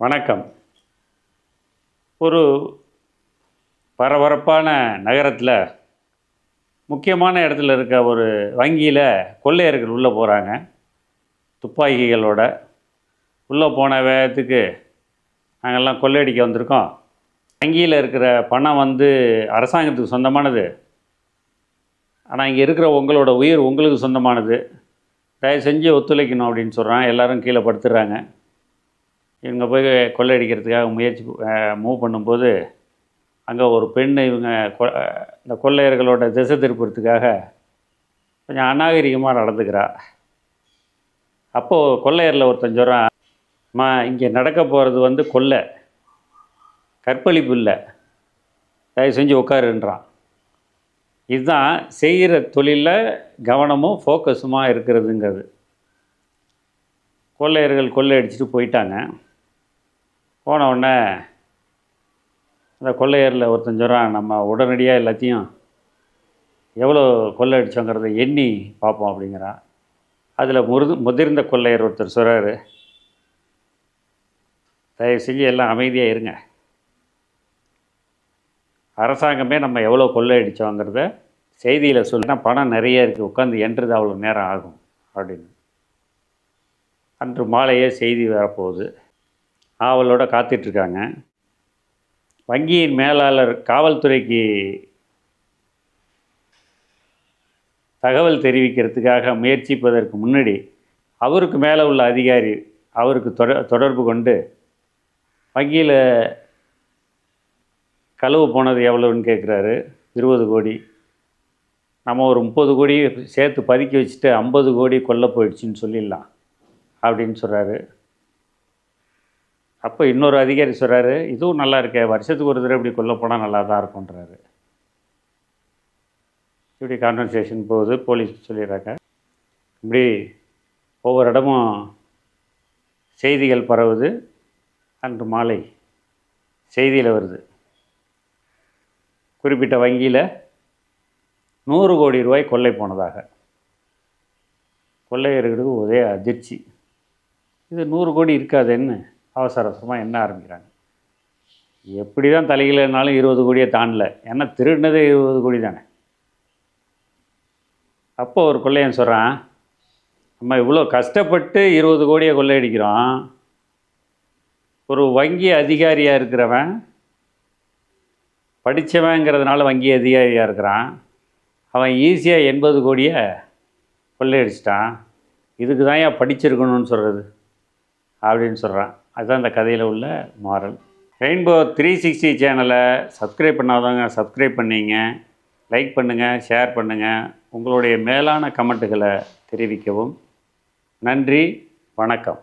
வணக்கம். ஒரு பரபரப்பான நகரத்தில் முக்கியமான இடத்துல இருக்க ஒரு வங்கியில் கொள்ளையர்கள் உள்ளே போகிறாங்க துப்பாக்கிகளோட. உள்ளே போன வேகத்துக்கு நாங்கள்லாம் கொள்ளையடிக்க வந்திருக்கோம், வங்கியில் இருக்கிற பணம் அரசாங்கத்துக்கு சொந்தமானது, ஆனால் இங்கே இருக்கிற உங்களோட உயிர் உங்களுக்கு சொந்தமானது, தயவு செஞ்சு ஒத்துழைக்கணும் அப்படின்னு சொல்கிறான். எல்லோரும் கீழே படுத்துடுறாங்க. இவங்க போய் கொள்ளையடிக்கிறதுக்காக மூவ் பண்ணும்போது அங்கே ஒரு பெண் இந்த கொள்ளையர்களோட திசை திருப்புறதுக்காக கொஞ்சம் அநாகரிகமாக நடந்துக்கிறா. அப்போது கொள்ளையரில் ஒருத்தன் சொல்கிறான், அம்மா இங்கே நடக்க போகிறது கொள்ளை, கற்பழிப்பு இல்லை, தயவு செஞ்சு உட்காருன்றான். இதுதான் செய்கிற தொழிலில் கவனமும் ஃபோக்கஸுமாக இருக்கிறதுங்கிறது. கொள்ளையர்கள் கொள்ளையடிச்சிட்டு போயிட்டாங்க. போன உடனே அந்த கொள்ளையரில் ஒருத்தன் சொல்கிறான், நம்ம உடனடியாக எல்லாத்தையும் எவ்வளோ கொள்ளை அடித்தோங்கிறத எண்ணி பார்ப்போம் அப்படிங்கிறான். அதில் முதிர்ந்த கொள்ளையர் ஒருத்தர் சொல்கிறாரு, தயவு செஞ்சு எல்லாம் அமைதியாக இருங்க, அரசாங்கமே நம்ம எவ்வளோ கொள்ளை அடித்தோங்கிறத செய்தியில் சொல்லினா பணம் நிறைய இருக்குது, உட்காந்து எண்ணுறது அவ்வளோ நேரம் ஆகும் அப்படின்னு. அன்று மாலையே செய்தி வரப்போகுது. ஆவலோடு காத்துட்ருக்காங்க. வங்கியின் மேலாளர் காவல்துறைக்கு தகவல் தெரிவிக்கிறதுக்காக முயற்சிப்பதற்கு முன்னாடி அவருக்கு மேலே உள்ள அதிகாரி அவருக்கு தொடர்பு கொண்டு வங்கியில் களவு போனது எவ்வளோன்னு கேட்குறாரு. 20 கோடி. நம்ம ஒரு 30 கோடி சேர்த்து பதுக்கி வச்சுட்டு 50 கோடி கொல்ல போயிடுச்சின்னு சொல்லிடலாம் அப்படின்னு சொல்கிறாரு. அப்போ இன்னொரு அதிகாரி சொல்கிறாரு, இதுவும் நல்லா இருக்கே, வருஷத்துக்கு ஒரு தடவை இப்படி கொல்ல போனால் நல்லா தான் இருக்கும்ன்றாரு. இப்படி கான்வர்சேஷன் போகுது. போலீஸ் சொல்லிடுறாங்க. இப்படி ஒவ்வொரு இடமும் செய்திகள் பரவுது. அன்று மாலை செய்தியில் வருது, குறிப்பிட்ட வங்கியில் 100 கோடி ரூபாய் கொள்ளை போனதாக. கொள்ளையர்களுக்கு ஒரே அதிர்ச்சி. இது 100 கோடி இருக்காதுன்னு அவசர அவசரமாக என்ன ஆரம்பிக்கிறாங்க. எப்படி தான் தலையிலனாலும் 20 கோடியை தாண்டல, ஏன்னா திருடினதே 20 கோடி தானே. அப்போ ஒரு கொள்ளையன் சொல்கிறான், நம்ம இவ்வளோ கஷ்டப்பட்டு 20 கோடியை கொள்ளையடிக்கிறோம், ஒரு வங்கி அதிகாரியாக இருக்கிறவன், படித்தவங்கிறதுனால வங்கி அதிகாரியாக இருக்கிறான், அவன் ஈஸியாக 80 கோடியை கொள்ளையடிச்சிட்டான், இதுக்கு தான் ஏன் படிச்சிருக்கணும்னு சொல்கிறது அப்படின்னு சொல்கிறான். அதுதான் இந்த கதையில் உள்ள மாரல். ரெயின்போ 360 சேனலை சப்ஸ்கிரைப் பண்ணாதவங்க சப்ஸ்கிரைப் பண்ணிங்க, லைக் பண்ணுங்கள், ஷேர் பண்ணுங்கள், உங்களுடைய மேலான கமெண்ட்டுகளை தெரிவிக்கவும். நன்றி, வணக்கம்.